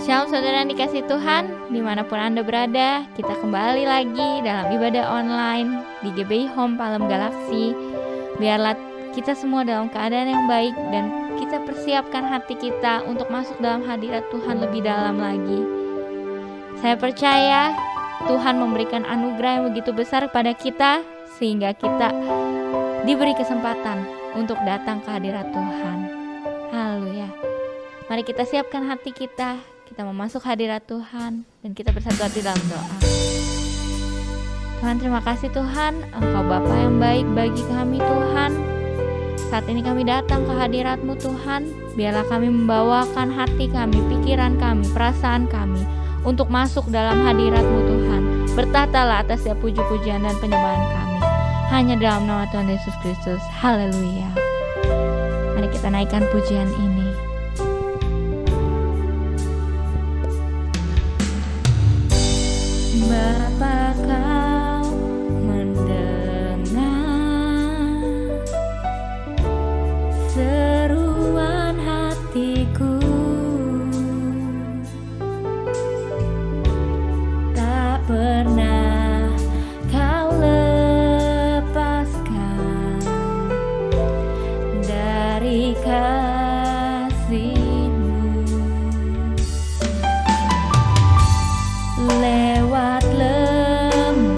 Shalom saudara yang dikasih Tuhan, dimanapun Anda berada, kita kembali lagi dalam ibadah online di GBI Home Palem Galaksi. Biarlah kita semua dalam keadaan yang baik dan kita persiapkan hati kita untuk masuk dalam hadirat Tuhan lebih dalam lagi. Saya percaya Tuhan memberikan anugerah yang begitu besar kepada kita sehingga kita diberi kesempatan untuk datang ke hadirat Tuhan. Haleluya. Mari kita siapkan hati kita. Kita mau masuk hadirat Tuhan dan kita bersatu hati dalam doa. Tuhan, terima kasih Tuhan, Engkau Bapa yang baik bagi kami Tuhan. Saat ini kami datang ke hadirat-Mu Tuhan. Biarlah kami membawakan hati kami, pikiran kami, perasaan kami untuk masuk dalam hadirat-Mu Tuhan. Bertatalah atas setiap puji-pujian dan penyembahan kami. Hanya dalam nama Tuhan Yesus Kristus. Haleluya. Mari kita naikkan pujian ini. Bapa, Kau mendengar seruan hatiku, tak pernah Kau lepaskan dari kasih-Mu. Lewat lemah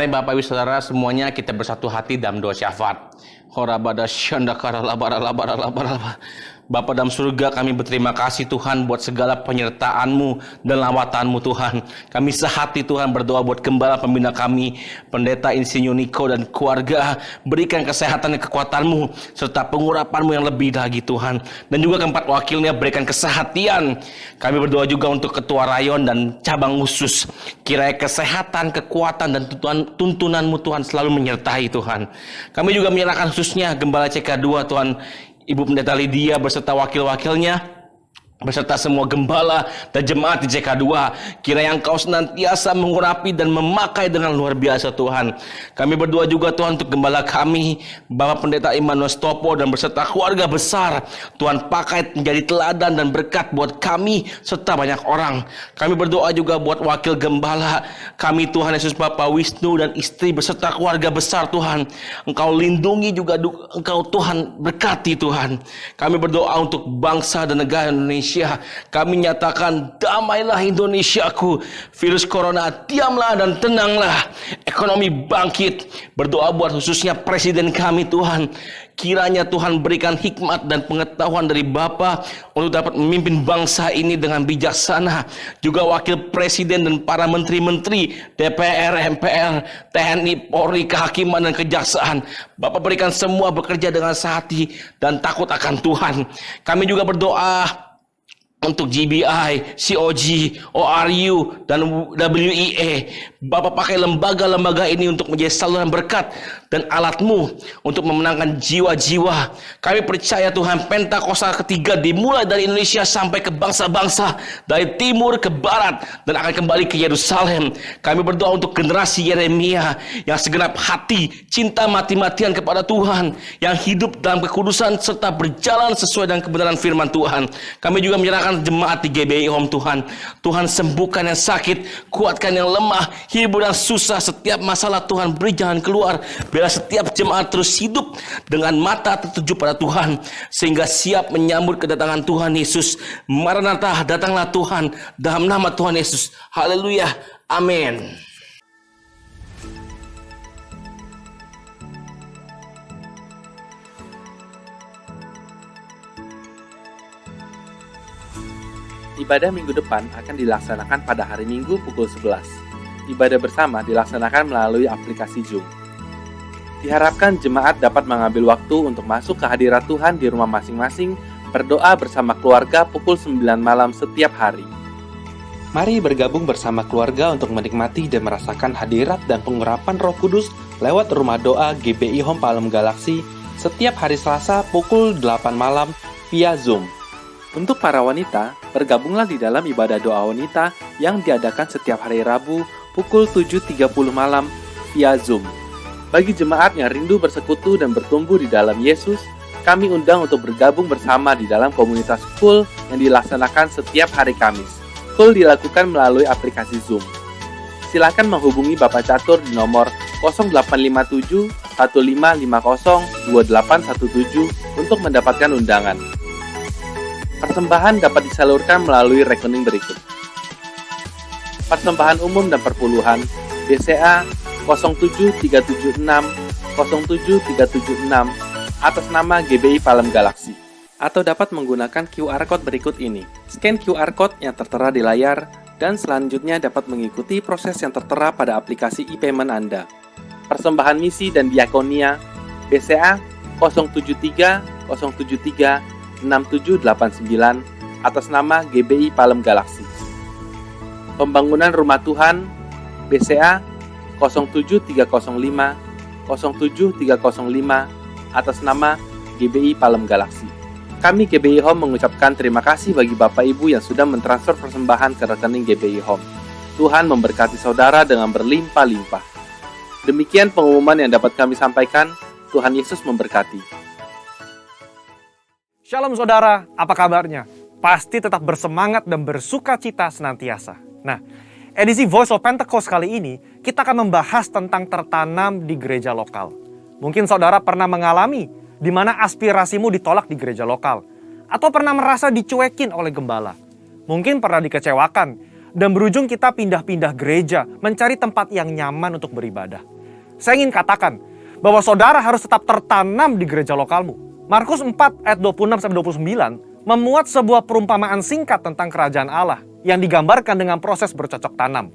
Mari Bapak Ibu Saudara semuanya kita bersatu hati dalam doa syafaat. Horabada syandakara labara labara labara labara. Bapa dalam surga, kami berterima kasih Tuhan buat segala penyertaan-Mu dan lawatan-Mu Tuhan. Kami sehati Tuhan berdoa buat gembala pembina kami, Pendeta Insinyur Niko dan keluarga. Berikan kesehatan dan kekuatan-Mu serta pengurapan-Mu yang lebih lagi Tuhan. Dan juga keempat wakilnya berikan kesehatan. Kami berdoa juga untuk ketua rayon dan cabang khusus. Kiranya kesehatan, kekuatan dan tuntunan-Mu Tuhan selalu menyertai Tuhan. Kami juga menyerahkan khususnya Gembala CK2 Tuhan, Ibu Pendeta Lydia beserta wakil-wakilnya, beserta semua gembala dan jemaat di CK2. Kiranya Engkau senantiasa mengurapi dan memakai dengan luar biasa Tuhan. Kami berdoa juga Tuhan untuk gembala kami, Bapak Pendeta Immanuel Stopo dan beserta keluarga besar. Tuhan pakai menjadi teladan dan berkat buat kami serta banyak orang. Kami berdoa juga buat wakil gembala kami Tuhan Yesus, Bapak Wisnu dan istri beserta keluarga besar Tuhan. Engkau lindungi juga, Engkau Tuhan berkati Tuhan. Kami berdoa untuk bangsa dan negara Indonesia. Kami nyatakan damailah Indonesiaku, virus corona diamlah dan tenanglah, ekonomi bangkit. Berdoa buat khususnya presiden kami Tuhan. Kiranya Tuhan berikan hikmat dan pengetahuan dari Bapa untuk dapat memimpin bangsa ini dengan bijaksana. Juga wakil presiden dan para menteri-menteri, DPR, MPR, TNI, Polri, kehakiman dan kejaksaan. Bapak berikan semua bekerja dengan sehati dan takut akan Tuhan. Kami juga berdoa untuk GBI, COG, ORU, dan WEA. Bapak pakai lembaga-lembaga ini untuk menjadi saluran berkat dan alat-Mu untuk memenangkan jiwa-jiwa. Kami percaya Tuhan, Pentakosta ketiga dimulai dari Indonesia sampai ke bangsa-bangsa, dari timur ke barat, dan akan kembali ke Yerusalem. Kami berdoa untuk generasi Yeremia yang segenap hati, cinta mati-matian kepada Tuhan, yang hidup dalam kekudusan serta berjalan sesuai dengan kebenaran firman Tuhan. Kami juga menyerahkan jemaat di GBI Home Tuhan. Tuhan sembuhkan yang sakit, kuatkan yang lemah, hibur yang susah. Setiap masalah Tuhan beri jalan keluar. Biar setiap jemaat terus hidup dengan mata tertuju pada Tuhan, sehingga siap menyambut kedatangan Tuhan Yesus. Maranatha, datanglah Tuhan, dalam nama Tuhan Yesus. Haleluya, amin. Ibadah minggu depan akan dilaksanakan pada hari Minggu pukul 11. Ibadah bersama dilaksanakan melalui aplikasi Zoom. Diharapkan jemaat dapat mengambil waktu untuk masuk ke hadirat Tuhan di rumah masing-masing, berdoa bersama keluarga pukul 9 malam setiap hari. Mari bergabung bersama keluarga untuk menikmati dan merasakan hadirat dan pengurapan Roh Kudus lewat rumah doa GBI Home Palem Galaksi setiap hari Selasa pukul 8 malam via Zoom. Untuk para wanita, bergabunglah di dalam ibadah doa wanita yang diadakan setiap hari Rabu pukul 7.30 malam via Zoom. Bagi jemaat yang rindu bersekutu dan bertumbuh di dalam Yesus, kami undang untuk bergabung bersama di dalam komunitas Cool yang dilaksanakan setiap hari Kamis. Cool dilakukan melalui aplikasi Zoom. Silakan menghubungi Bapak Catur di nomor 0857 1550 2817 untuk mendapatkan undangan. Persembahan dapat disalurkan melalui rekening berikut. Persembahan umum dan perpuluhan BCA 07376 07376 atas nama GBI Palem Galaksi. Atau dapat menggunakan QR Code berikut ini. Scan QR Code yang tertera di layar dan selanjutnya dapat mengikuti proses yang tertera pada aplikasi e-payment Anda. Persembahan misi dan diakonia BCA 073 073 6789 atas nama GBI Palem Galaksi. Pembangunan Rumah Tuhan BCA 07305 07305 atas nama GBI Palem Galaksi. Kami GBI Home mengucapkan terima kasih bagi Bapak Ibu yang sudah mentransfer persembahan ke rekening GBI Home. Tuhan memberkati saudara dengan berlimpah-limpah. Demikian pengumuman yang dapat kami sampaikan. Tuhan Yesus memberkati. Shalom saudara, apa kabarnya? Pasti tetap bersemangat dan bersuka cita senantiasa. Nah, edisi Voice of Pentecost kali ini, kita akan membahas tentang tertanam di gereja lokal. Mungkin saudara pernah mengalami di mana aspirasimu ditolak di gereja lokal. Atau pernah merasa dicuekin oleh gembala. Mungkin pernah dikecewakan Dan berujung kita pindah-pindah gereja, mencari tempat yang nyaman untuk beribadah. Saya ingin katakan bahwa saudara harus tetap tertanam di gereja lokalmu. Markus 4 ayat 26-29 memuat sebuah perumpamaan singkat tentang kerajaan Allah yang digambarkan dengan proses bercocok tanam.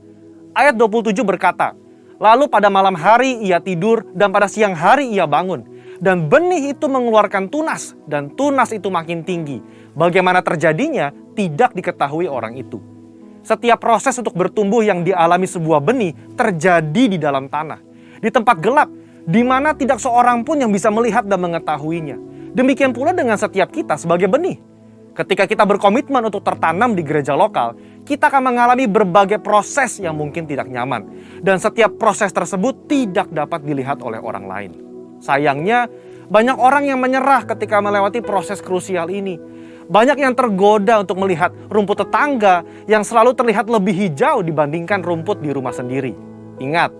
Ayat 27 berkata, "Lalu pada malam hari ia tidur dan pada siang hari ia bangun. Dan benih itu mengeluarkan tunas dan tunas itu makin tinggi. Bagaimana terjadinya tidak diketahui orang itu." Setiap proses untuk bertumbuh yang dialami sebuah benih terjadi di dalam tanah. Di tempat gelap, di mana tidak seorang pun yang bisa melihat dan mengetahuinya. Demikian pula dengan setiap kita sebagai benih. Ketika kita berkomitmen untuk tertanam di gereja lokal, kita akan mengalami berbagai proses yang mungkin tidak nyaman. Dan setiap proses tersebut tidak dapat dilihat oleh orang lain. Sayangnya, banyak orang yang menyerah ketika melewati proses krusial ini. Banyak yang tergoda untuk melihat rumput tetangga yang selalu terlihat lebih hijau dibandingkan rumput di rumah sendiri. Ingat,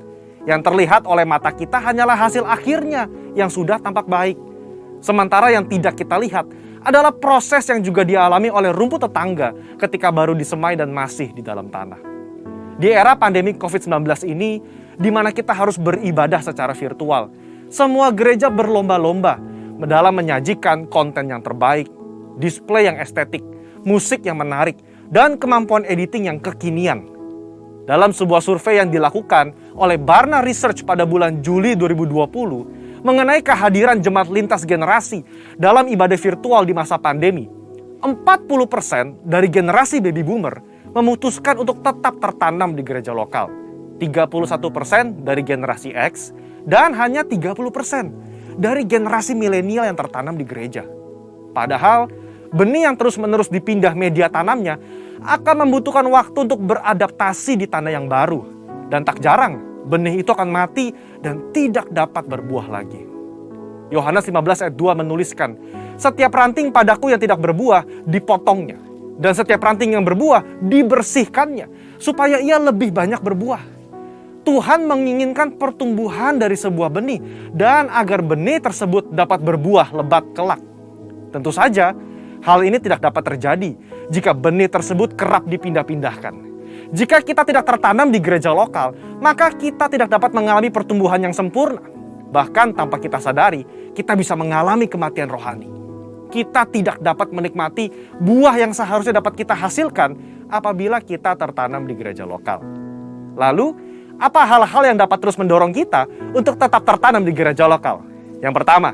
yang terlihat oleh mata kita hanyalah hasil akhirnya yang sudah tampak baik. Sementara yang tidak kita lihat adalah proses yang juga dialami oleh rumput tetangga ketika baru disemai dan masih di dalam tanah. Di era pandemi COVID-19 ini, di mana kita harus beribadah secara virtual, semua gereja berlomba-lomba dalam menyajikan konten yang terbaik, display yang estetik, musik yang menarik, dan kemampuan editing yang kekinian. Dalam sebuah survei yang dilakukan oleh Barna Research pada bulan Juli 2020 mengenai kehadiran jemaat lintas generasi dalam ibadah virtual di masa pandemi, 40% dari generasi baby boomer memutuskan untuk tetap tertanam di gereja lokal, 31% dari generasi X, dan hanya 30% dari generasi milenial yang tertanam di gereja. Padahal, benih yang terus-menerus dipindah media tanamnya akan membutuhkan waktu untuk beradaptasi di tanah yang baru. Dan tak jarang, benih itu akan mati dan tidak dapat berbuah lagi. Yohanes 15 ayat 2 menuliskan, "Setiap ranting padaku yang tidak berbuah, dipotongnya. Dan setiap ranting yang berbuah, dibersihkannya, supaya ia lebih banyak berbuah." Tuhan menginginkan pertumbuhan dari sebuah benih, dan agar benih tersebut dapat berbuah lebat kelak. Tentu saja, hal ini tidak dapat terjadi jika benih tersebut kerap dipindah-pindahkan. Jika kita tidak tertanam di gereja lokal, maka kita tidak dapat mengalami pertumbuhan yang sempurna. Bahkan tanpa kita sadari, kita bisa mengalami kematian rohani. Kita tidak dapat menikmati buah yang seharusnya dapat kita hasilkan apabila kita tertanam di gereja lokal. Lalu, apa hal-hal yang dapat terus mendorong kita untuk tetap tertanam di gereja lokal? Yang pertama,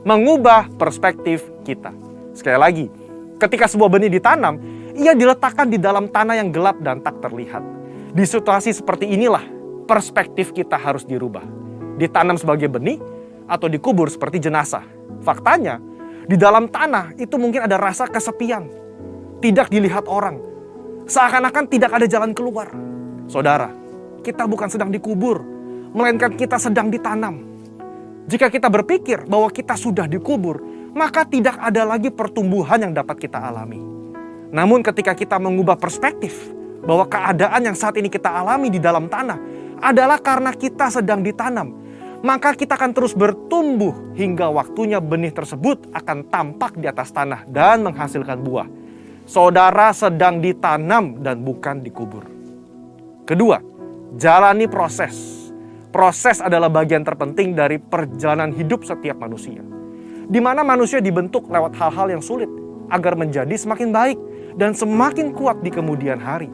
mengubah perspektif kita. Sekali lagi, ketika sebuah benih ditanam, ia diletakkan di dalam tanah yang gelap dan tak terlihat. Di situasi seperti inilah, perspektif kita harus dirubah. Ditanam sebagai benih atau dikubur seperti jenazah. Faktanya, di dalam tanah itu mungkin ada rasa kesepian. Tidak dilihat orang. Seakan-akan tidak ada jalan keluar. Saudara, kita bukan sedang dikubur, melainkan kita sedang ditanam. Jika kita berpikir bahwa kita sudah dikubur, maka tidak ada lagi pertumbuhan yang dapat kita alami. Namun ketika kita mengubah perspektif bahwa keadaan yang saat ini kita alami di dalam tanah adalah karena kita sedang ditanam, maka kita akan terus bertumbuh hingga waktunya benih tersebut akan tampak di atas tanah dan menghasilkan buah. Saudara sedang ditanam dan bukan dikubur. Kedua, jalani proses. Proses adalah bagian terpenting dari perjalanan hidup setiap manusia, di mana manusia dibentuk lewat hal-hal yang sulit agar menjadi semakin baik dan semakin kuat di kemudian hari.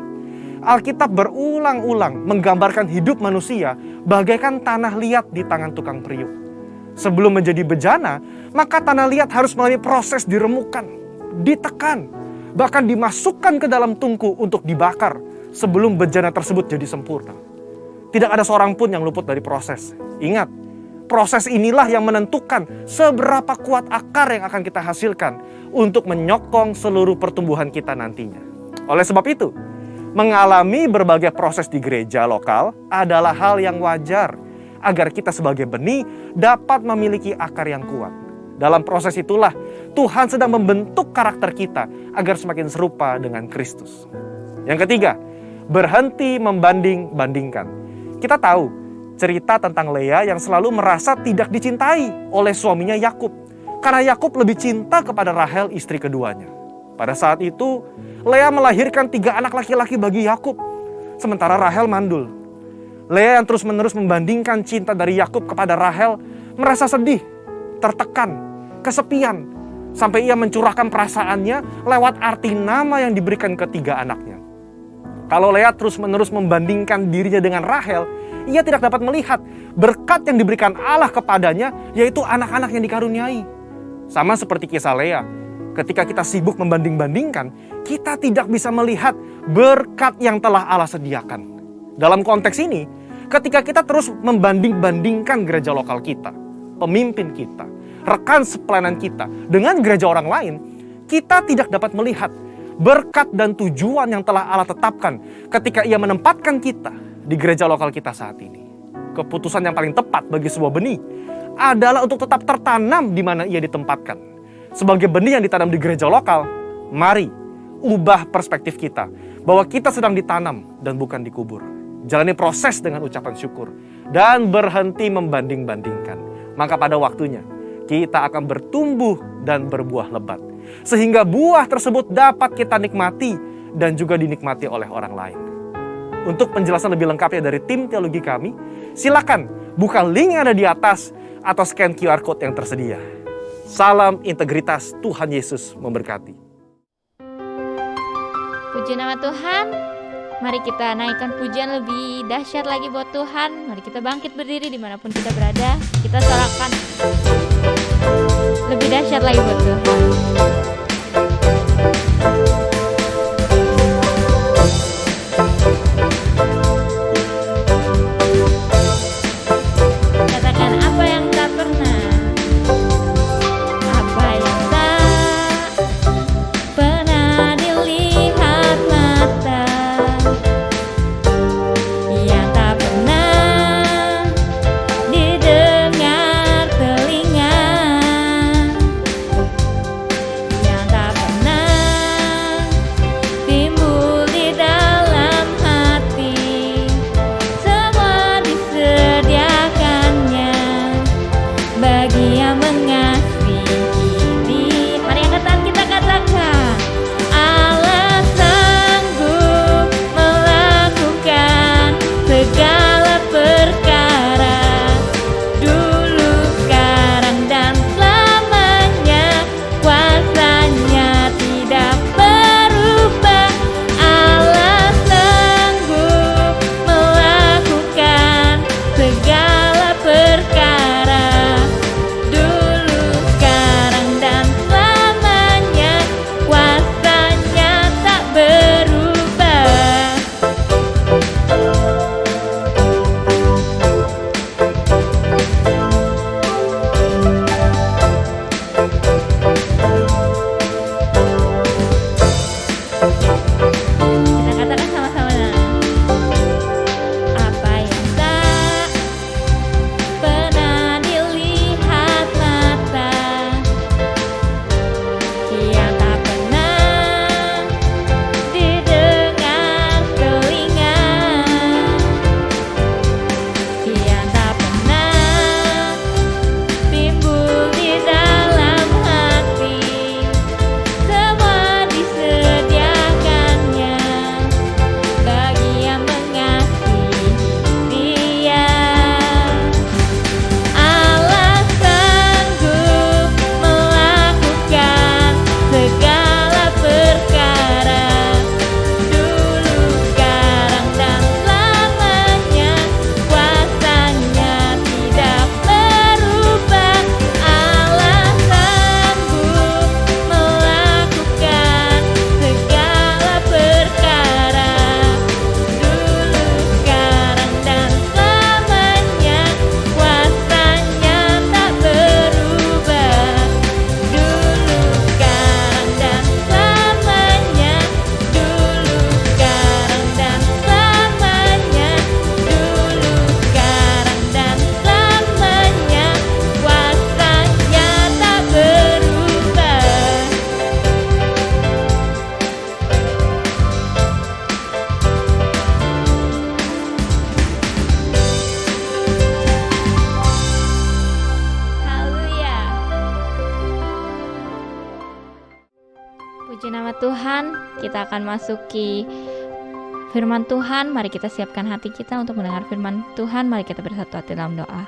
Alkitab berulang-ulang menggambarkan hidup manusia bagaikan tanah liat di tangan tukang periuk. Sebelum menjadi bejana, maka tanah liat harus melalui proses diremukkan, ditekan, bahkan dimasukkan ke dalam tungku untuk dibakar sebelum bejana tersebut jadi sempurna. Tidak ada seorang pun yang luput dari proses. Ingat, proses inilah yang menentukan seberapa kuat akar yang akan kita hasilkan untuk menyokong seluruh pertumbuhan kita nantinya. Oleh sebab itu, mengalami berbagai proses di gereja lokal adalah hal yang wajar agar kita sebagai benih dapat memiliki akar yang kuat. Dalam proses itulah Tuhan sedang membentuk karakter kita agar semakin serupa dengan Kristus. Yang ketiga, berhenti membanding-bandingkan. Kita tahu cerita tentang Lea yang selalu merasa tidak dicintai oleh suaminya Yakub, karena Yakub lebih cinta kepada Rahel, istri keduanya. Pada saat itu, Lea melahirkan 3 anak laki-laki bagi Yakub, sementara Rahel mandul. Lea yang terus-menerus membandingkan cinta dari Yakub kepada Rahel merasa sedih, tertekan, kesepian, sampai ia mencurahkan perasaannya lewat arti nama yang diberikan ketiga anaknya. Kalau Lea terus-menerus membandingkan dirinya dengan Rahel, ia tidak dapat melihat berkat yang diberikan Allah kepadanya, yaitu anak-anak yang dikaruniai. Sama seperti kisah Lea, ketika kita sibuk membanding-bandingkan, kita tidak bisa melihat berkat yang telah Allah sediakan. Dalam konteks ini, ketika kita terus membanding-bandingkan gereja lokal kita, pemimpin kita, rekan sepelayanan kita dengan gereja orang lain, kita tidak dapat melihat berkat dan tujuan yang telah Allah tetapkan ketika ia menempatkan kita di gereja lokal kita saat ini. Keputusan yang paling tepat bagi sebuah benih adalah untuk tetap tertanam di mana ia ditempatkan. Sebagai benih yang ditanam di gereja lokal, mari ubah perspektif kita bahwa kita sedang ditanam dan bukan dikubur. Jalani proses dengan ucapan syukur dan berhenti membanding-bandingkan. Maka pada waktunya kita akan bertumbuh dan berbuah lebat, sehingga buah tersebut dapat kita nikmati dan juga dinikmati oleh orang lain. Untuk penjelasan lebih lengkapnya dari tim teologi kami, silakan buka link yang ada di atas atau scan QR Code yang tersedia. Salam integritas, Tuhan Yesus memberkati. Puji nama Tuhan. Mari kita naikkan pujian lebih dahsyat lagi buat Tuhan. Mari kita bangkit berdiri dimanapun kita berada. Kita sorakan lebih dahsyat lagi buat Tuhan. Katakan apa yang tak pernah, apa yang tak pernah dilihat mata, yang tak pernah didengar telinga, yang tak pernah timbul di dalam hati, semua disediakannya bagi yang mengasihi. Mari angkatan kita katakan, Allah sanggup melakukan segala perkara, dulu, sekarang, dan selamanya. Kuasanya tidak berubah. Allah sanggup melakukan segala perkara, dulu, sekarang, dan selamanya. Kuasanya tak berubah. Kita katakan sama-sama. Apa yang tak pernah dilihat mata, yang tak pernah didengar telinga, yang tak pernah timbul di dalam hati, semua disediakannya bagi yang mengasihi Dia. Allah sanggup melakukan segala perkara, dulu, sekarang, dan selamanya. Kuasanya tidak berubah. Allah sanggup melakukan segala perkara, dulu, sekarang, dan selamanya. Kuasanya tak berubah. Dulu, sekarang, dan selamanya. Dulu, sekarang, dan selamanya. Dulu, sekarang, dan selamanya. Kuasanya tak berubah. Haleluya. Puji nama Tuhan. Kita akan masuki firman Tuhan. Mari kita siapkan hati kita untuk mendengar firman Tuhan. Mari kita bersatu hati dalam doa.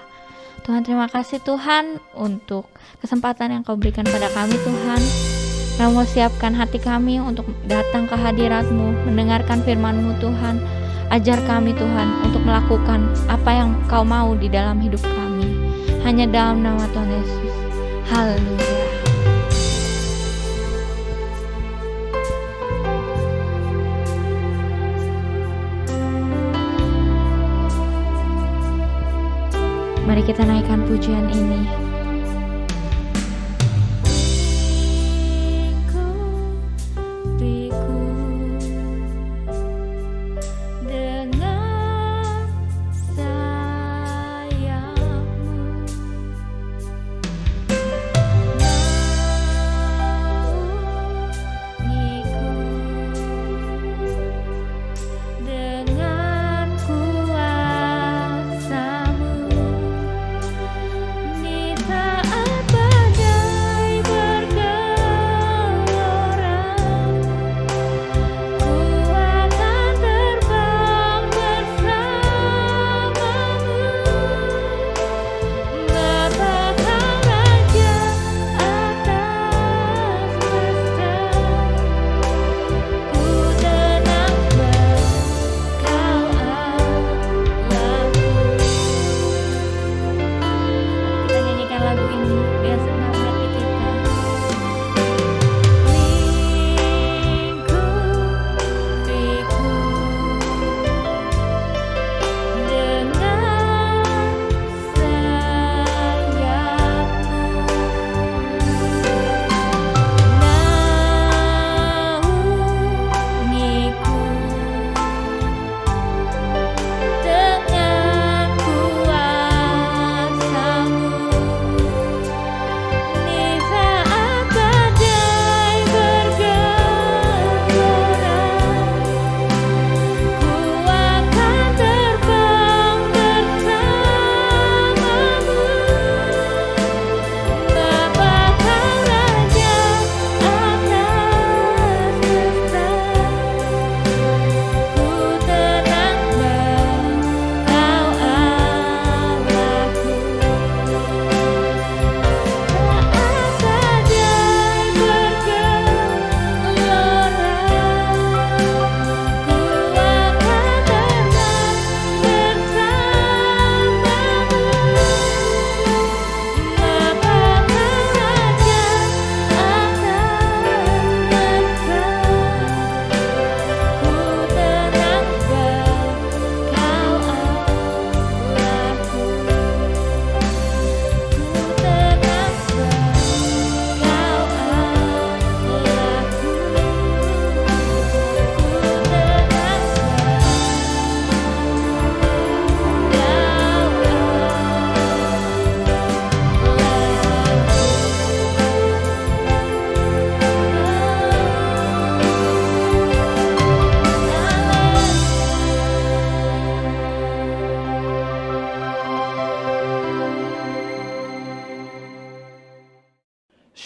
Tuhan, terima kasih Tuhan untuk kesempatan yang Kau berikan pada kami Tuhan. Kau mau siapkan hati kami untuk datang ke hadirat-Mu, mendengarkan firman-Mu Tuhan. Ajar kami Tuhan untuk melakukan apa yang Kau mau di dalam hidup kami. Hanya dalam nama Tuhan Yesus. Haleluya. Mari kita naikkan pujian ini.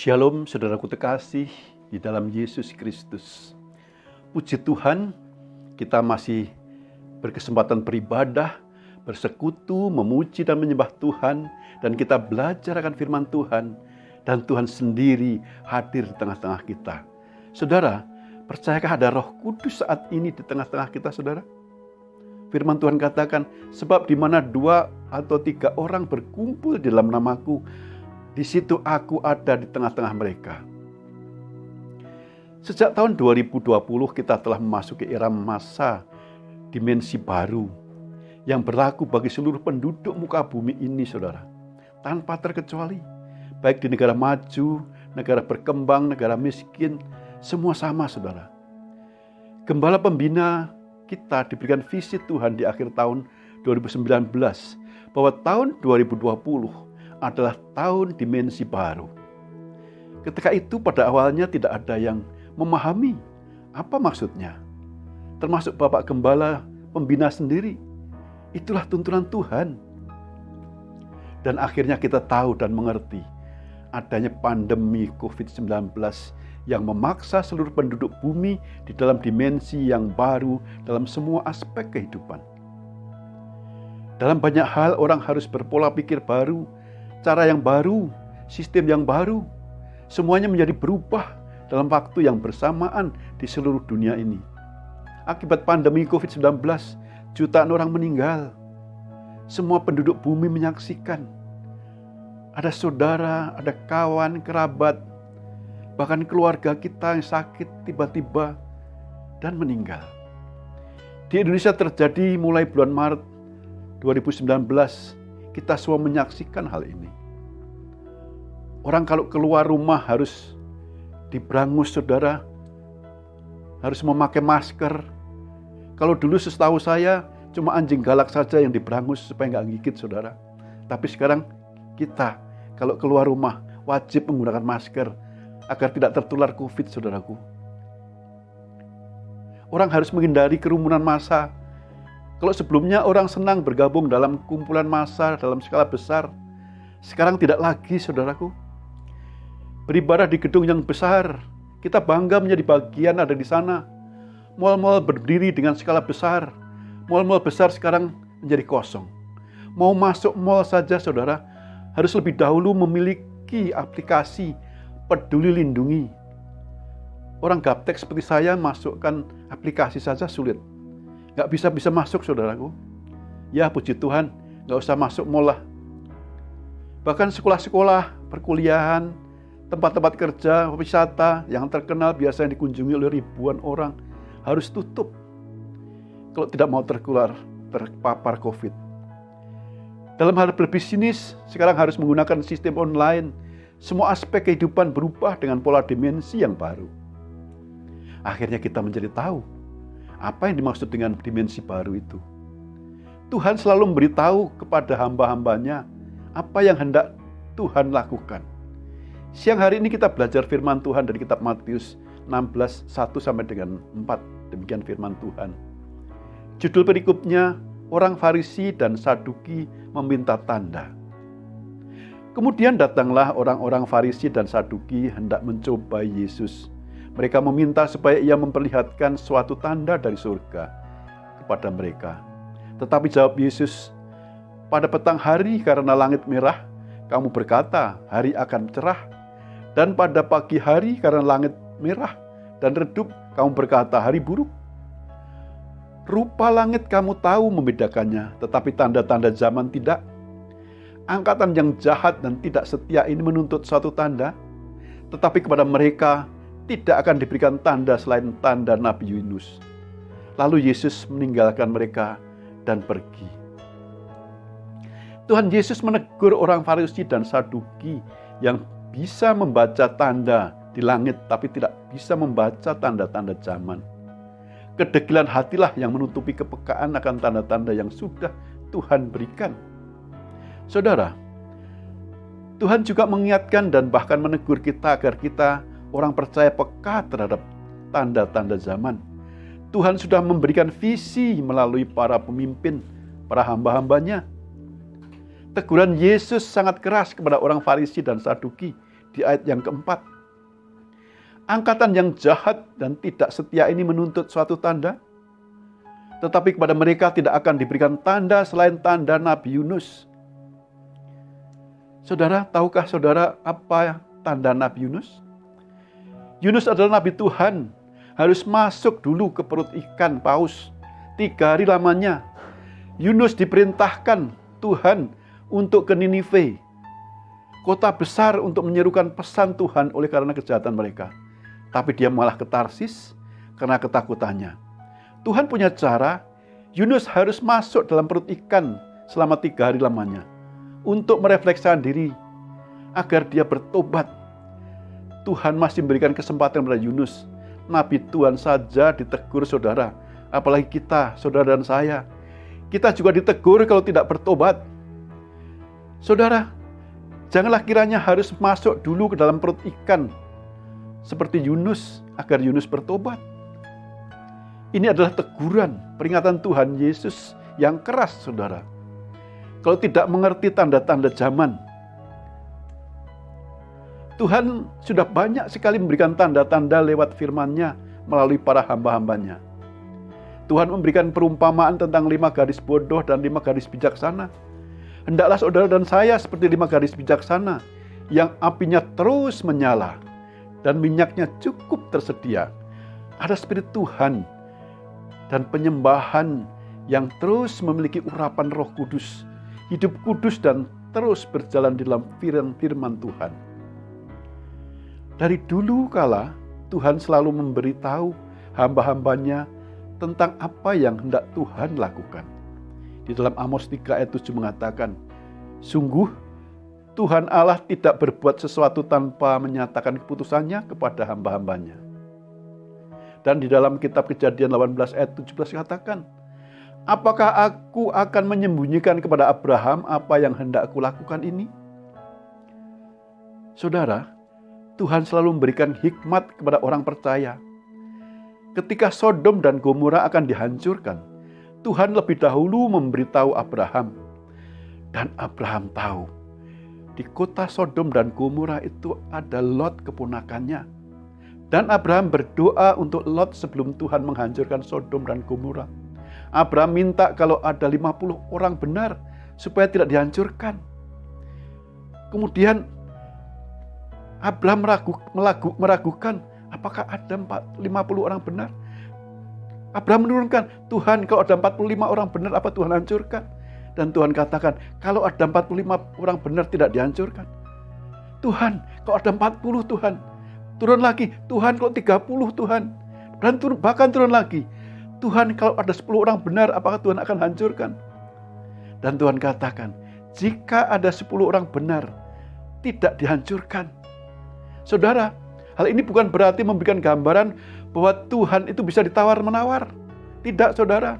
Shalom saudaraku terkasih di dalam Yesus Kristus. Puji Tuhan, kita masih berkesempatan beribadah, bersekutu, memuji dan menyembah Tuhan, dan kita belajar akan firman Tuhan, dan Tuhan sendiri hadir di tengah-tengah kita. Saudara, percayakah ada Roh Kudus saat ini di tengah-tengah kita, saudara? Firman Tuhan katakan, sebab di mana 2 atau 3 orang berkumpul di dalam namaku, di situ aku ada di tengah-tengah mereka. Sejak tahun 2020 kita telah memasuki era masa dimensi baru yang berlaku bagi seluruh penduduk muka bumi ini, saudara. Tanpa terkecuali, baik di negara maju, negara berkembang, negara miskin, semua sama, saudara. Gembala pembina kita diberikan visi Tuhan di akhir tahun 2019 bahwa tahun 2020 adalah tahun dimensi baru. Ketika itu pada awalnya tidak ada yang memahami apa maksudnya. Termasuk Bapak Gembala pembina sendiri. Itulah tuntunan Tuhan. Dan akhirnya kita tahu dan mengerti adanya pandemi COVID-19 yang memaksa seluruh penduduk bumi di dalam dimensi yang baru dalam semua aspek kehidupan. Dalam banyak hal orang harus berpola pikir baru, cara yang baru, sistem yang baru. Semuanya menjadi berubah dalam waktu yang bersamaan di seluruh dunia ini. Akibat pandemi COVID-19, jutaan orang meninggal. Semua penduduk bumi menyaksikan. Ada saudara, ada kawan, kerabat, bahkan keluarga kita yang sakit tiba-tiba dan meninggal. Di Indonesia terjadi mulai bulan Maret 2019, kita semua menyaksikan hal ini. Orang kalau keluar rumah harus diberangus, saudara, harus memakai masker. Kalau dulu setahu saya cuma anjing galak saja yang diberangus supaya nggak gigit, saudara. Tapi sekarang kita kalau keluar rumah wajib menggunakan masker agar tidak tertular COVID, saudaraku. Orang harus menghindari kerumunan massa. Kalau sebelumnya orang senang bergabung dalam kumpulan massa dalam skala besar, sekarang tidak lagi, saudaraku. Beribadah di gedung yang besar, kita bangga menjadi bagian ada di sana. Mal-mal berdiri dengan skala besar. Mal-mal besar sekarang menjadi kosong. Mau masuk mal saja, saudara, harus lebih dahulu memiliki aplikasi Peduli Lindungi. Orang gaptek seperti saya masukkan aplikasi saja sulit. Nggak bisa masuk, saudaraku. Ya, puji Tuhan, nggak usah masuk mal lah. Bahkan sekolah-sekolah, perkuliahan, tempat-tempat kerja, wisata yang terkenal biasanya dikunjungi oleh ribuan orang harus tutup kalau tidak mau terpapar COVID. Dalam hal berbisnis, sekarang harus menggunakan sistem online. Semua aspek kehidupan berubah dengan pola dimensi yang baru. Akhirnya kita menjadi tahu apa yang dimaksud dengan dimensi baru itu. Tuhan selalu memberitahu kepada hamba-hambanya apa yang hendak Tuhan lakukan. Siang hari ini kita belajar firman Tuhan dari kitab Matius 16, 1 sampai dengan 4. Demikian firman Tuhan. Judul perikopnya, orang Farisi dan Saduki meminta tanda. Kemudian datanglah orang-orang Farisi dan Saduki hendak mencobai Yesus. Mereka meminta supaya ia memperlihatkan suatu tanda dari surga kepada mereka. Tetapi jawab Yesus, pada petang hari karena langit merah, kamu berkata hari akan cerah. Dan pada pagi hari karena langit merah dan redup, kamu berkata hari buruk. Rupa langit kamu tahu membedakannya, tetapi tanda-tanda zaman tidak. Angkatan yang jahat dan tidak setia ini menuntut suatu tanda, tetapi kepada mereka tidak akan diberikan tanda selain tanda Nabi Yunus. Lalu Yesus meninggalkan mereka dan pergi. Tuhan Yesus menegur orang Farisi dan Saduki yang bisa membaca tanda di langit tapi tidak bisa membaca tanda-tanda zaman. Kedegilan hatilah yang menutupi kepekaan akan tanda-tanda yang sudah Tuhan berikan. Saudara, Tuhan juga mengingatkan dan bahkan menegur kita agar kita orang percaya peka terhadap tanda-tanda zaman. Tuhan sudah memberikan visi melalui para pemimpin, para hamba-hambanya. Teguran Yesus sangat keras kepada orang Farisi dan Saduki di ayat yang keempat. Angkatan yang jahat dan tidak setia ini menuntut suatu tanda, tetapi kepada mereka tidak akan diberikan tanda selain tanda Nabi Yunus. Saudara, tahukah saudara apa tanda Nabi Yunus? Yunus adalah Nabi Tuhan, harus masuk dulu ke perut ikan paus 3 hari lamanya. Yunus diperintahkan Tuhan untuk ke Ninive, kota besar, untuk menyerukan pesan Tuhan oleh karena kejahatan mereka. Tapi dia malah ke Tarsis karena ketakutannya. Tuhan punya cara, Yunus harus masuk dalam perut ikan selama 3 hari lamanya untuk merefleksikan diri agar dia bertobat. Tuhan masih memberikan kesempatan kepada Yunus. Nabi Tuhan saja ditegur, saudara. Apalagi kita, saudara dan saya. Kita juga ditegur kalau tidak bertobat. Saudara, janganlah kiranya harus masuk dulu ke dalam perut ikan seperti Yunus agar Yunus bertobat. Ini adalah teguran, peringatan Tuhan Yesus yang keras, saudara. Kalau tidak mengerti tanda-tanda zaman. Tuhan sudah banyak sekali memberikan tanda-tanda lewat firman-Nya melalui para hamba-hambanya. Tuhan memberikan perumpamaan tentang 5 gadis bodoh dan 5 gadis bijaksana. Hendaklah saudara dan saya seperti 5 gadis bijaksana yang apinya terus menyala dan minyaknya cukup tersedia. Ada Spirit Tuhan dan penyembahan yang terus memiliki urapan Roh Kudus, hidup kudus dan terus berjalan di dalam firman Tuhan. Dari dulu kala, Tuhan selalu memberitahu hamba-hambanya tentang apa yang hendak Tuhan lakukan. Di dalam Amos 3 ayat 7 mengatakan, sungguh Tuhan Allah tidak berbuat sesuatu tanpa menyatakan keputusannya kepada hamba-hambanya. Dan di dalam kitab Kejadian 18 ayat 17 katakan, apakah aku akan menyembunyikan kepada Abraham apa yang hendak aku lakukan ini? Saudara, Tuhan selalu memberikan hikmat kepada orang percaya. Ketika Sodom dan Gomora akan dihancurkan, Tuhan lebih dahulu memberitahu Abraham. Dan Abraham tahu, di kota Sodom dan Gomora itu ada Lot keponakannya. Dan Abraham berdoa untuk Lot sebelum Tuhan menghancurkan Sodom dan Gomora. Abraham minta kalau ada 50 orang benar supaya tidak dihancurkan. Kemudian Abraham meragukan apakah ada 50 orang benar. Abraham menurunkan, Tuhan kalau ada 45 orang benar apa Tuhan hancurkan? Dan Tuhan katakan, kalau ada 45 orang benar tidak dihancurkan. Tuhan, kalau ada 40 Tuhan. Turun lagi, Tuhan kalau 30 Tuhan. Dan bahkan turun lagi, Tuhan kalau ada 10 orang benar apakah Tuhan akan hancurkan? Dan Tuhan katakan, jika ada 10 orang benar tidak dihancurkan. Saudara, hal ini bukan berarti memberikan gambaran bahwa Tuhan itu bisa ditawar-menawar. Tidak, saudara.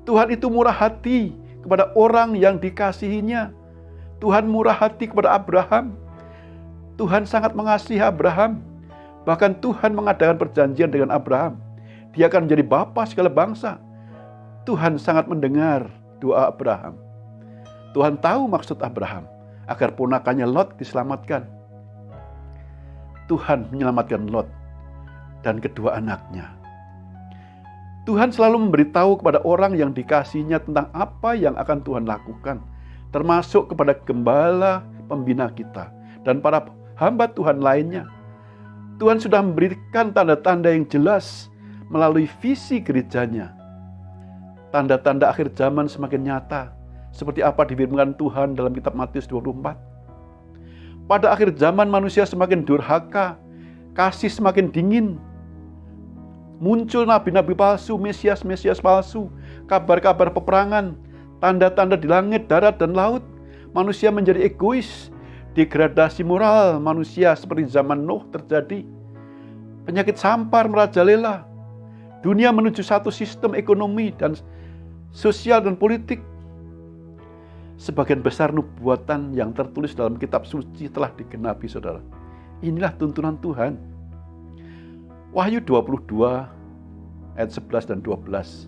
Tuhan itu murah hati kepada orang yang dikasihinya. Tuhan murah hati kepada Abraham. Tuhan sangat mengasihi Abraham. Bahkan Tuhan mengadakan perjanjian dengan Abraham. Dia akan menjadi bapa segala bangsa. Tuhan sangat mendengar doa Abraham. Tuhan tahu maksud Abraham agar ponakannya Lot diselamatkan. Tuhan menyelamatkan Lot dan kedua anaknya. Tuhan selalu memberitahu kepada orang yang dikasihinya tentang apa yang akan Tuhan lakukan, termasuk kepada gembala pembina kita dan para hamba Tuhan lainnya. Tuhan sudah memberikan tanda-tanda yang jelas melalui visi gerejanya. Tanda-tanda akhir zaman semakin nyata, seperti apa difirmankan Tuhan dalam kitab Matius 24. Pada akhir zaman manusia semakin durhaka, kasih semakin dingin. Muncul nabi-nabi palsu, mesias-mesias palsu, kabar-kabar peperangan, tanda-tanda di langit, darat, dan laut. Manusia menjadi egois, degradasi moral manusia seperti zaman Nuh terjadi. Penyakit sampar merajalela. Dunia menuju satu sistem ekonomi dan sosial dan politik. Sebagian besar nubuatan yang tertulis dalam kitab suci telah digenapi, saudara. Inilah tuntunan Tuhan. Wahyu 22 ayat 11 dan 12.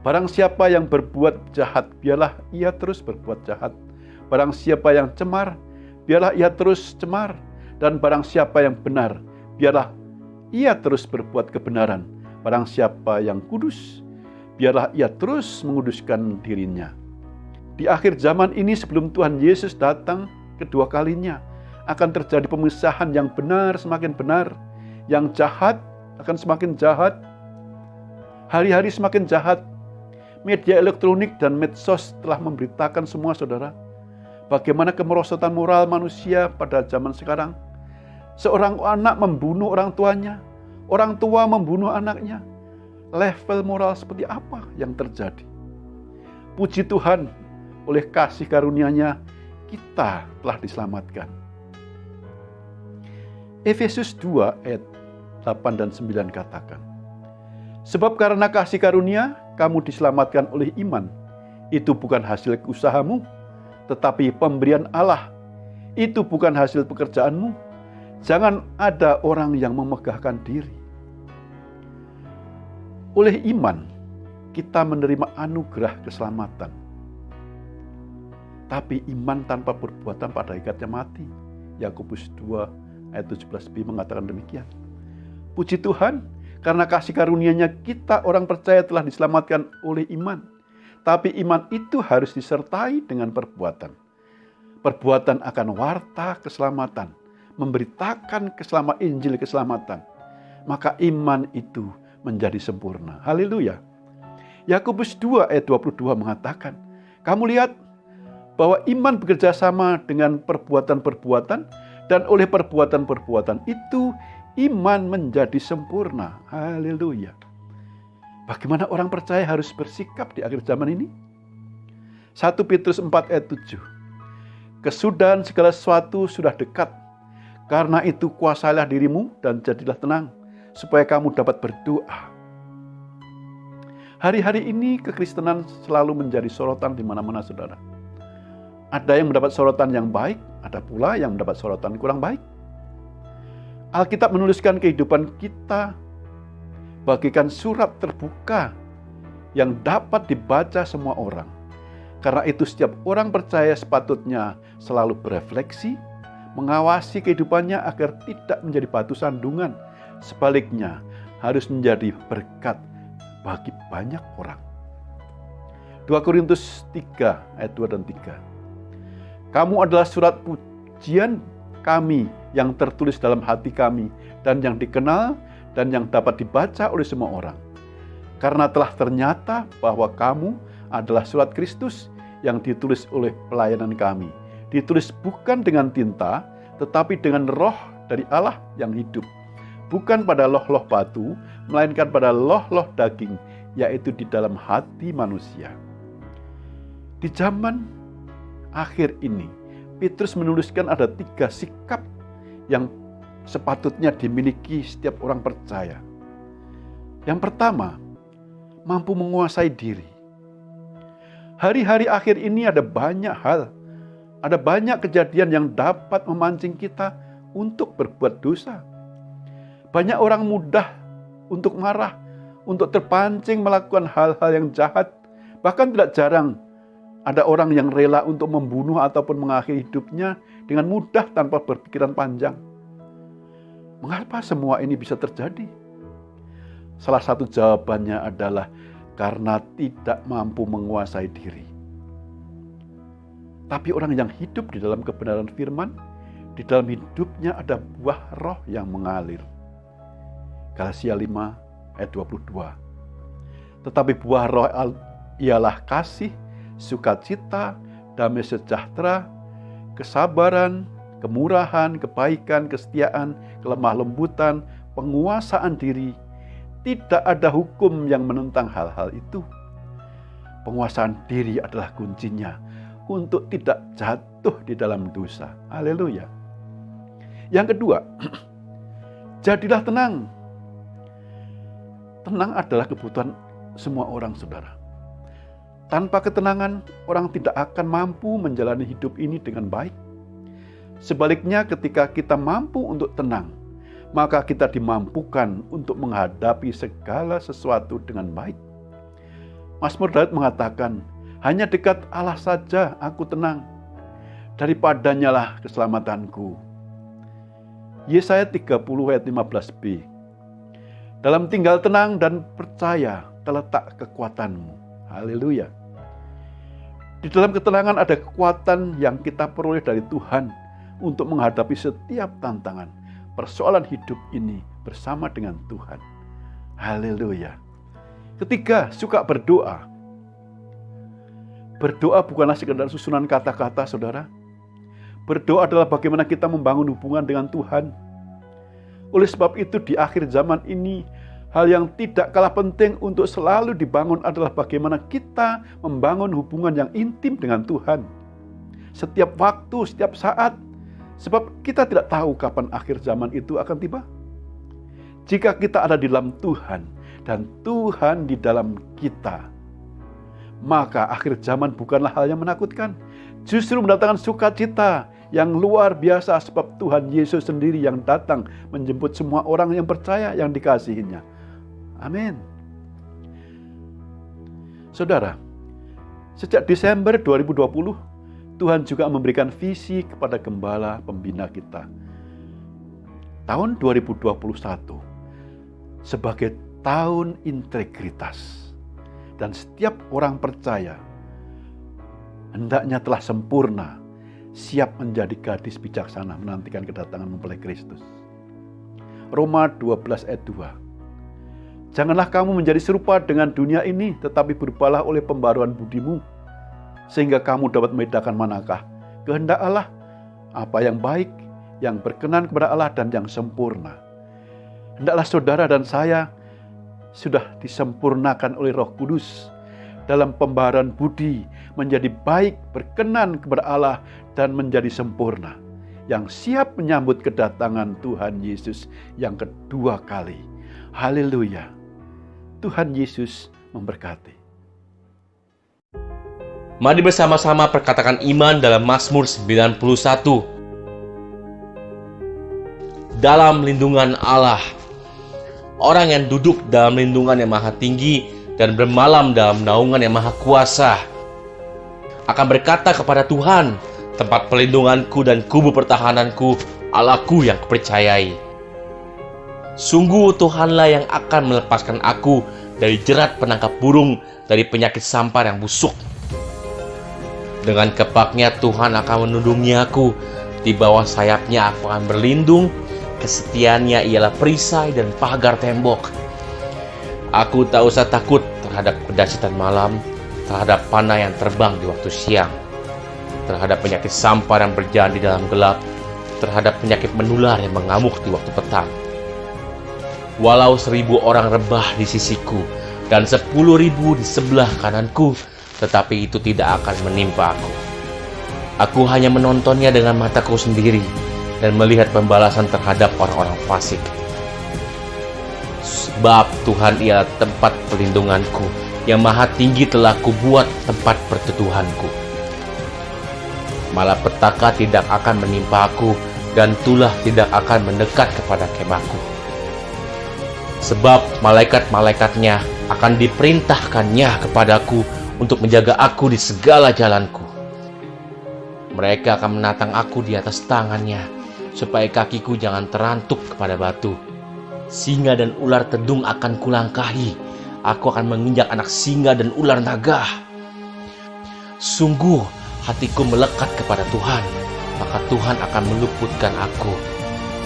Barang siapa yang berbuat jahat, biarlah ia terus berbuat jahat. Barang siapa yang cemar, biarlah ia terus cemar. Dan barang siapa yang benar, biarlah ia terus berbuat kebenaran. Barang siapa yang kudus, biarlah ia terus menguduskan dirinya. Di akhir zaman ini sebelum Tuhan Yesus datang kedua kalinya, akan terjadi pemisahan yang benar semakin benar. Yang jahat akan semakin jahat. Hari-hari semakin jahat. Media elektronik dan medsos telah memberitakan semua, saudara, bagaimana kemerosotan moral manusia pada zaman sekarang. Seorang anak membunuh orang tuanya, orang tua membunuh anaknya. Level moral seperti apa yang terjadi? Puji Tuhan, oleh kasih karunia-Nya kita telah diselamatkan. Efesus 2 ayat 8 dan 9 katakan, sebab karena kasih karunia kamu diselamatkan oleh iman. Itu bukan hasil usahamu, tetapi pemberian Allah. Itu bukan hasil pekerjaanmu. Jangan ada orang yang memegahkan diri. Oleh iman kita menerima anugerah keselamatan. Tapi iman tanpa perbuatan pada hakikatnya mati. Yakobus 2 ayat 17b mengatakan demikian. Puji Tuhan, karena kasih karunia-Nya kita orang percaya telah diselamatkan oleh iman. Tapi iman itu harus disertai dengan perbuatan. Perbuatan akan warta keselamatan, memberitakan Injil keselamatan. Maka iman itu menjadi sempurna. Haleluya. Yakobus 2 ayat 22 mengatakan, kamu lihat bahwa iman bekerja sama dengan perbuatan-perbuatan, dan oleh perbuatan-perbuatan itu iman menjadi sempurna. Haleluya. Bagaimana orang percaya harus bersikap di akhir zaman ini? 1 Petrus 4 ayat 7. Kesudahan segala sesuatu sudah dekat. Karena itu kuasailah dirimu dan jadilah tenang, supaya kamu dapat berdoa. Hari-hari ini kekristenan selalu menjadi sorotan di mana-mana, saudara. Ada yang mendapat sorotan yang baik, ada pula yang mendapat sorotan kurang baik. Alkitab menuliskan kehidupan kita bagikan surat terbuka yang dapat dibaca semua orang. Karena itu setiap orang percaya sepatutnya selalu berefleksi, mengawasi kehidupannya agar tidak menjadi batu sandungan. Sebaliknya, harus menjadi berkat bagi banyak orang. 2 Korintus 3 ayat 2 dan 3. Kamu adalah surat pujian kami yang tertulis dalam hati kami dan yang dikenal dan yang dapat dibaca oleh semua orang. Karena telah ternyata bahwa kamu adalah surat Kristus yang ditulis oleh pelayanan kami. Ditulis bukan dengan tinta, tetapi dengan roh dari Allah yang hidup. Bukan pada loh-loh batu, melainkan pada loh-loh daging, yaitu di dalam hati manusia. Di zaman akhir ini, Petrus menuliskan ada 3 sikap yang sepatutnya dimiliki setiap orang percaya. Yang pertama, mampu menguasai diri. Hari-hari akhir ini ada banyak hal, ada banyak kejadian yang dapat memancing kita untuk berbuat dosa. Banyak orang mudah untuk marah, untuk terpancing melakukan hal-hal yang jahat. Bahkan tidak jarang ada orang yang rela untuk membunuh ataupun mengakhiri hidupnya dengan mudah tanpa berpikiran panjang. Mengapa semua ini bisa terjadi? Salah satu jawabannya adalah karena tidak mampu menguasai diri. Tapi orang yang hidup di dalam kebenaran firman, di dalam hidupnya ada buah roh yang mengalir. Galatia 5 ayat 22. Tetapi buah roh ialah kasih, sukacita, damai sejahtera, kesabaran, kemurahan, kebaikan, kesetiaan, kelemah lembutan, penguasaan diri. Tidak ada hukum yang menentang hal-hal itu. Penguasaan diri adalah kuncinya untuk tidak jatuh di dalam dosa. Haleluya. Yang kedua, jadilah tenang. Tenang adalah kebutuhan semua orang, saudara. Tanpa ketenangan, orang tidak akan mampu menjalani hidup ini dengan baik. Sebaliknya, ketika kita mampu untuk tenang, maka kita dimampukan untuk menghadapi segala sesuatu dengan baik. Mazmur Daud mengatakan, hanya dekat Allah saja aku tenang, daripadanya lah keselamatanku. Yesaya 30 ayat 15b. Dalam tinggal tenang dan percaya terletak kekuatanmu. Haleluya. Di dalam ketenangan ada kekuatan yang kita peroleh dari Tuhan untuk menghadapi setiap tantangan, persoalan hidup ini bersama dengan Tuhan. Haleluya. Ketiga, suka berdoa. Berdoa bukanlah sekedar susunan kata-kata, saudara. Berdoa adalah bagaimana kita membangun hubungan dengan Tuhan. Oleh sebab itu di akhir zaman ini, hal yang tidak kalah penting untuk selalu dibangun adalah bagaimana kita membangun hubungan yang intim dengan Tuhan. Setiap waktu, setiap saat. Sebab kita tidak tahu kapan akhir zaman itu akan tiba. Jika kita ada di dalam Tuhan dan Tuhan di dalam kita, maka akhir zaman bukanlah hal yang menakutkan. Justru mendatangkan sukacita yang luar biasa sebab Tuhan Yesus sendiri yang datang menjemput semua orang yang percaya yang dikasihinya. Amin. Saudara, sejak Desember 2020, Tuhan juga memberikan visi kepada gembala pembina kita. Tahun 2021 sebagai tahun integritas. Dan setiap orang percaya hendaknya telah sempurna, siap menjadi gadis bijaksana menantikan kedatangan mempelai Kristus. Roma 12 ayat 2. Janganlah kamu menjadi serupa dengan dunia ini, tetapi berubahlah oleh pembaruan budimu, sehingga kamu dapat membedakan manakah kehendak Allah, apa yang baik, yang berkenan kepada Allah, dan yang sempurna. Hendaklah saudara dan saya sudah disempurnakan oleh Roh Kudus dalam pembaharuan budi menjadi baik, berkenan kepada Allah, dan menjadi sempurna, yang siap menyambut kedatangan Tuhan Yesus yang kedua kali. Haleluya. Tuhan Yesus memberkati. Mari bersama-sama perkatakan iman dalam Mazmur 91. Dalam lindungan Allah. Orang yang duduk dalam lindungan yang maha tinggi dan bermalam dalam naungan yang maha kuasa akan berkata kepada Tuhan, tempat pelindunganku dan kubu pertahananku, Allahku yang kupercayai. Sungguh Tuhanlah yang akan melepaskan aku dari jerat penangkap burung, dari penyakit sampar yang busuk. Dengan kepaknya Tuhan akan melindungi aku, di bawah sayapnya aku akan berlindung. Kesetiaannya ialah perisai dan pagar tembok. Aku tak usah takut terhadap kedahsyatan malam, terhadap panah yang terbang di waktu siang, terhadap penyakit sampar yang berjalan di dalam gelap, terhadap penyakit menular yang mengamuk di waktu petang. Walau 1.000 orang rebah di sisiku dan 10.000 di sebelah kananku, tetapi itu tidak akan menimpa aku. Aku hanya menontonnya dengan mataku sendiri dan melihat pembalasan terhadap orang-orang fasik. Sebab Tuhan ialah tempat perlindunganku, yang maha tinggi telah kubuat tempat perteduhanku. Malapetaka tidak akan menimpa aku, dan tulah tidak akan mendekat kepada kemahku. Sebab malaikat-malaikatnya akan diperintahkannya kepadaku untuk menjaga aku di segala jalanku. Mereka akan menatang aku di atas tangannya, supaya kakiku jangan terantuk kepada batu. Singa dan ular tedung akan kulangkahi. Aku akan menginjak anak singa dan ular naga. Sungguh hatiku melekat kepada Tuhan, maka Tuhan akan meluputkan aku.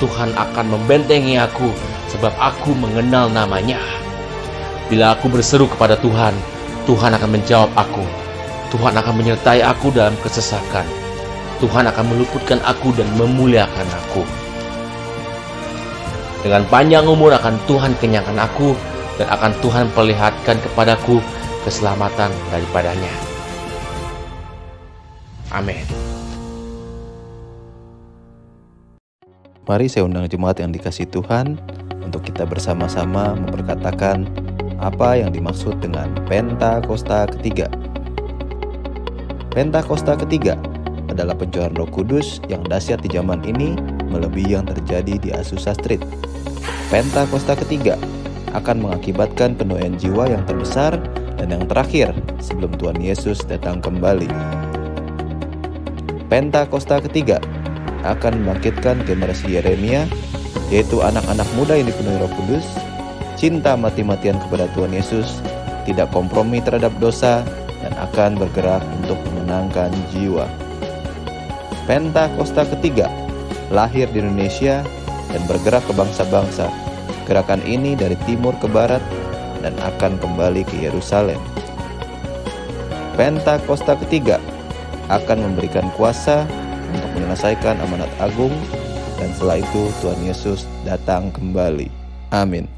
Tuhan akan membentengi aku, sebab aku mengenal namanya. Bila aku berseru kepada Tuhan, Tuhan akan menjawab aku. Tuhan akan menyertai aku dalam kesesakan. Tuhan akan meluputkan aku dan memuliakan aku. Dengan panjang umur akan Tuhan kenyangkan aku, dan akan Tuhan perlihatkan kepadaku keselamatan daripadanya. Amin. Mari saya undang jemaat yang dikasihi Tuhan untuk kita bersama-sama memperkatakan apa yang dimaksud dengan Pentakosta ketiga. Pentakosta ketiga adalah pencurahan Roh Kudus yang dahsyat di zaman ini, melebihi yang terjadi di Azusa Street. Pentakosta ketiga akan mengakibatkan penuaian jiwa yang terbesar dan yang terakhir sebelum Tuhan Yesus datang kembali. Pentakosta ketiga akan membangkitkan generasi Yeremia, yaitu anak-anak muda yang dipenuhi Roh Kudus, cinta mati-matian kepada Tuhan Yesus, tidak kompromi terhadap dosa, dan akan bergerak untuk memenangkan jiwa. Pentakosta ketiga lahir di Indonesia dan bergerak ke bangsa-bangsa. Gerakan ini dari timur ke barat dan akan kembali ke Yerusalem. Pentakosta ketiga akan memberikan kuasa untuk menyelesaikan amanat agung, dan setelah itu Tuhan Yesus datang kembali. Amin.